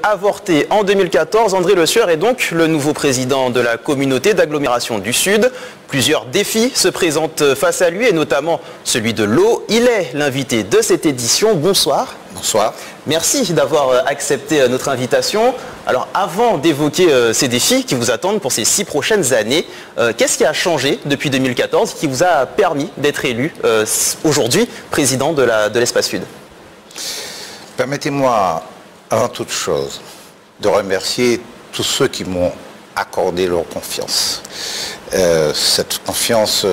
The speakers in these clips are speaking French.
Avorté en 2014, André Le Sueur est donc le nouveau président de la communauté d'agglomération du Sud. Plusieurs défis se présentent face à lui et notamment celui de l'eau. Il est l'invité de cette édition. Bonsoir. Bonsoir. Merci d'avoir accepté notre invitation. Alors avant d'évoquer ces défis qui vous attendent pour ces 6 prochaines années, qu'est-ce qui a changé depuis 2014 qui vous a permis d'être élu aujourd'hui président de l'Espace Sud? Permettez-moi avant toute chose de remercier tous ceux qui m'ont accordé leur confiance. Cette confiance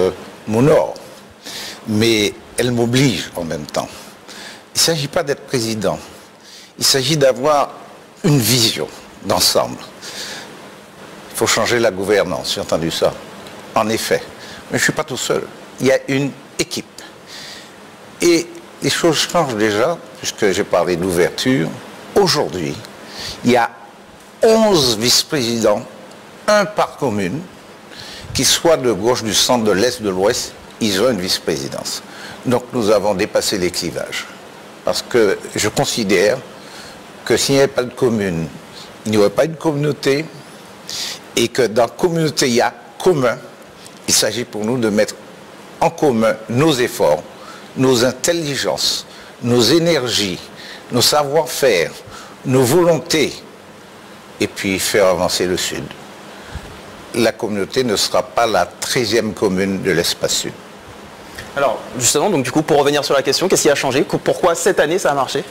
m'honore, mais elle m'oblige en même temps. Il ne s'agit pas d'être président, il s'agit d'avoir une vision d'ensemble. Il faut changer la gouvernance, j'ai entendu ça. En effet, mais je ne suis pas tout seul, il y a une équipe. Et les choses changent déjà, puisque j'ai parlé d'ouverture. Aujourd'hui, il y a 11 vice-présidents, un par commune, qui soient de gauche, du centre, de l'est, de l'ouest, ils ont une vice-présidence. Donc nous avons dépassé les clivages. Parce que je considère que s'il n'y avait pas de commune, il n'y aurait pas de communauté, et que dans la communauté, il y a commun. Il s'agit pour nous de mettre en commun nos efforts, nos intelligences, nos énergies, nos savoir-faire, nos volontés, et puis faire avancer le Sud. La communauté ne sera pas la 13e commune de l'Espace Sud. Alors, justement, donc du coup, pour revenir sur la question, qu'est-ce qui a changé? Pourquoi cette année ça a marché?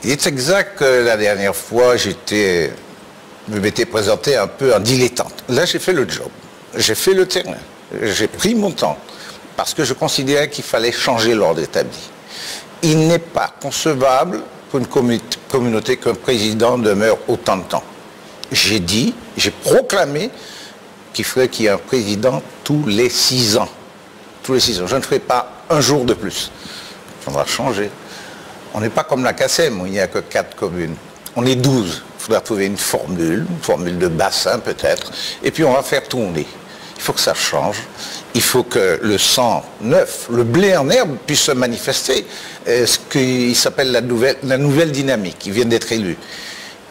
Il est exact que la dernière fois, je m'étais présenté un peu en dilettante. Là, j'ai fait le job, j'ai fait le terrain, j'ai pris mon temps, parce que je considérais qu'il fallait changer l'ordre établi. Il n'est pas concevable pour une communauté qu'un président demeure autant de temps. J'ai dit, j'ai proclamé qu'il faudrait qu'il y ait un président tous les 6 ans. Tous les 6 ans. Je ne ferai pas un jour de plus. On va changer. On n'est pas comme la CACEM où il n'y a que 4 communes. On est 12. Il faudra trouver une formule de bassin peut-être, et puis on va faire tourner. Il faut que ça change. Il faut que le sang neuf, le blé en herbe puisse se manifester. Ce qui s'appelle la nouvelle dynamique. Ils viennent d'être élus.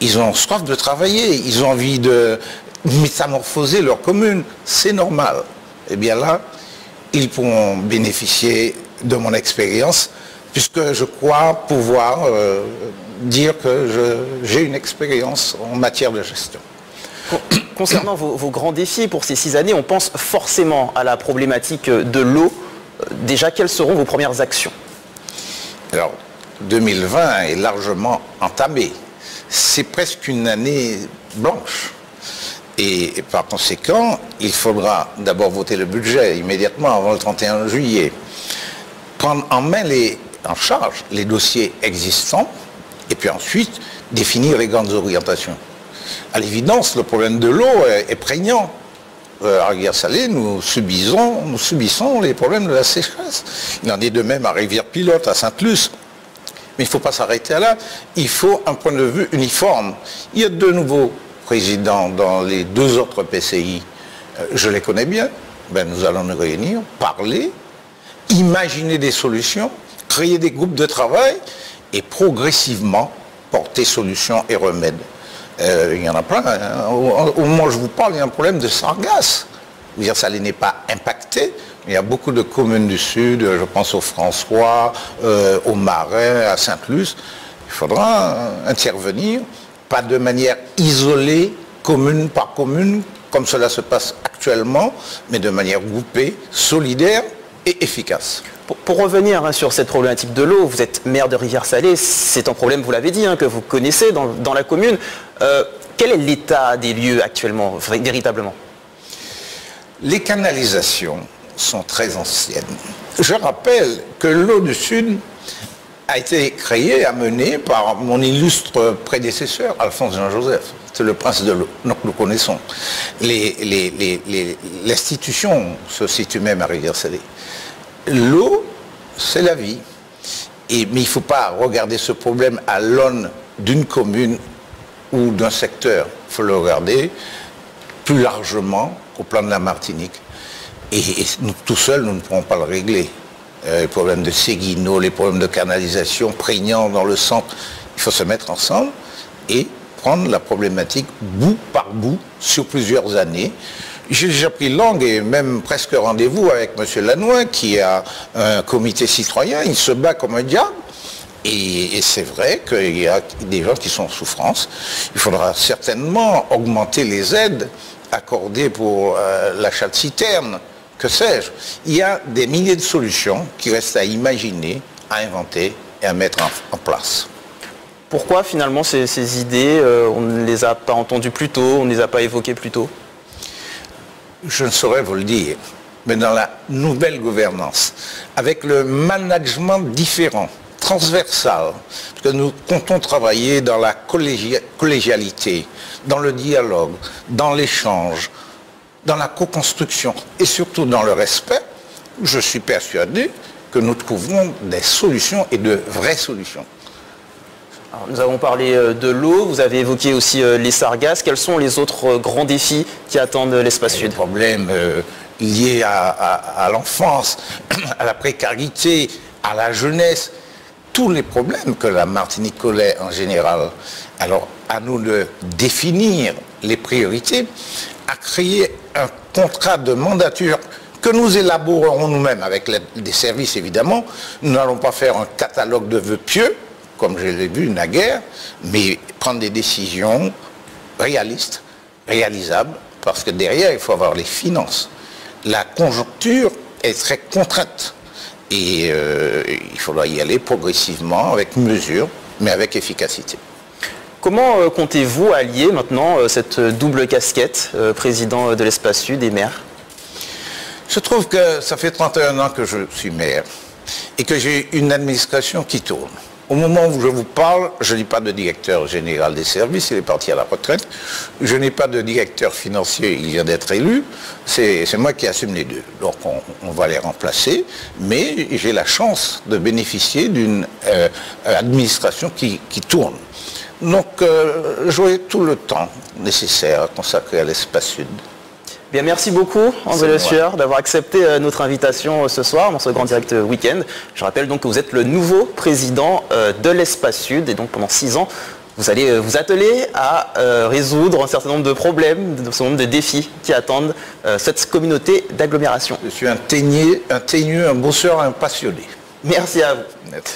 Ils ont soif de travailler. Ils ont envie de métamorphoser leur commune. C'est normal. Eh bien là, ils pourront bénéficier de mon expérience, puisque je crois pouvoir dire que j'ai une expérience en matière de gestion. Concernant vos grands défis pour ces 6 années, on pense forcément à la problématique de l'eau. Déjà, quelles seront vos premières actions? Alors, 2020 est largement entamé. C'est presque une année blanche. Et par conséquent, il faudra d'abord voter le budget immédiatement avant le 31 juillet. Prendre en charge les dossiers existants et puis ensuite définir les grandes orientations. À l'évidence, le problème de l'eau est prégnant. À Rivière-Salée, nous subissons les problèmes de la sécheresse. Il en est de même à Rivière-Pilote, à Sainte-Luce. Mais il ne faut pas s'arrêter là. Il faut un point de vue uniforme. Il y a 2 nouveaux présidents dans les 2 autres PCI. Je les connais bien. Ben, nous allons nous réunir, parler, imaginer des solutions, créer des groupes de travail et progressivement porter solutions et remèdes. Il y en a plein. Au moment où je vous parle, il y a un problème de sargasse. Rivière-Salée n'est pas impacté. Il y a beaucoup de communes du Sud, je pense au François, au Marais, à Sainte-Luce. Il faudra intervenir, pas de manière isolée, commune par commune, comme cela se passe actuellement, mais de manière groupée, solidaire et efficace. Pour revenir sur cette problématique de l'eau, vous êtes maire de Rivière-Salée, c'est un problème, vous l'avez dit, que vous connaissez dans la commune. Quel est l'état des lieux actuellement, véritablement? Les canalisations sont très anciennes. Je rappelle que l'eau du Sud a été créée, amenée par mon illustre prédécesseur, Alphonse Jean-Joseph. C'est le prince de l'eau, donc nous connaissons. L'institution se situe même à Rivière-Salée. L'eau, c'est la vie. Mais il ne faut pas regarder ce problème à l'aune d'une commune ou d'un secteur. Il faut le regarder plus largement au plan de la Martinique. Et nous, tout seuls, nous ne pourrons pas le régler. Les problèmes de Séguineau, les problèmes de canalisation prégnants dans le centre. Il faut se mettre ensemble et prendre la problématique bout par bout sur plusieurs années. J'ai déjà pris langue et même presque rendez-vous avec M. Lannoy qui a un comité citoyen, il se bat comme un diable. Et c'est vrai qu'il y a des gens qui sont en souffrance. Il faudra certainement augmenter les aides accordées pour l'achat de citernes, que sais-je. Il y a des milliers de solutions qui restent à imaginer, à inventer et à mettre en place. Pourquoi finalement ces idées, on ne les a pas entendues plus tôt, on ne les a pas évoquées plus tôt? Je ne saurais vous le dire, mais dans la nouvelle gouvernance, avec le management différent, transversal, parce que nous comptons travailler dans la collégialité, dans le dialogue, dans l'échange, dans la co-construction et surtout dans le respect, je suis persuadé que nous trouverons des solutions et de vraies solutions. Alors, nous avons parlé de l'eau, vous avez évoqué aussi les sargasses. Quels sont les autres grands défis qui attendent l'Espace Sud? Les problèmes liés à l'enfance, à la précarité, à la jeunesse, tous les problèmes que la Martinique connaît en général. Alors, à nous de définir les priorités, à créer un contrat de mandature que nous élaborerons nous-mêmes avec l'aide des services, évidemment. Nous n'allons pas faire un catalogue de vœux pieux, comme je l'ai vu naguère, mais prendre des décisions réalistes, réalisables, parce que derrière, il faut avoir les finances. La conjoncture est très contrainte. Et il faudra y aller progressivement, avec mesure, mais avec efficacité. Comment comptez-vous allier maintenant cette double casquette, président de l'Espace Sud et maire? Je trouve que ça fait 31 ans que je suis maire et que j'ai une administration qui tourne. Au moment où je vous parle, je n'ai pas de directeur général des services, il est parti à la retraite. Je n'ai pas de directeur financier, il vient d'être élu. C'est moi qui assume les deux. Donc on va les remplacer, mais j'ai la chance de bénéficier d'une administration qui tourne. Donc j'aurai tout le temps nécessaire consacré à l'Espace Sud. Bien, merci beaucoup André Le Sueur d'avoir accepté notre invitation ce soir dans ce Grand Direct Week-end. Je rappelle donc que vous êtes le nouveau président de l'Espace Sud et donc pendant 6 ans, vous allez vous atteler à résoudre un certain nombre de problèmes, un certain nombre de défis qui attendent cette communauté d'agglomération. Je suis un teigneux, un bosseur, un passionné. Merci à vous. Merci.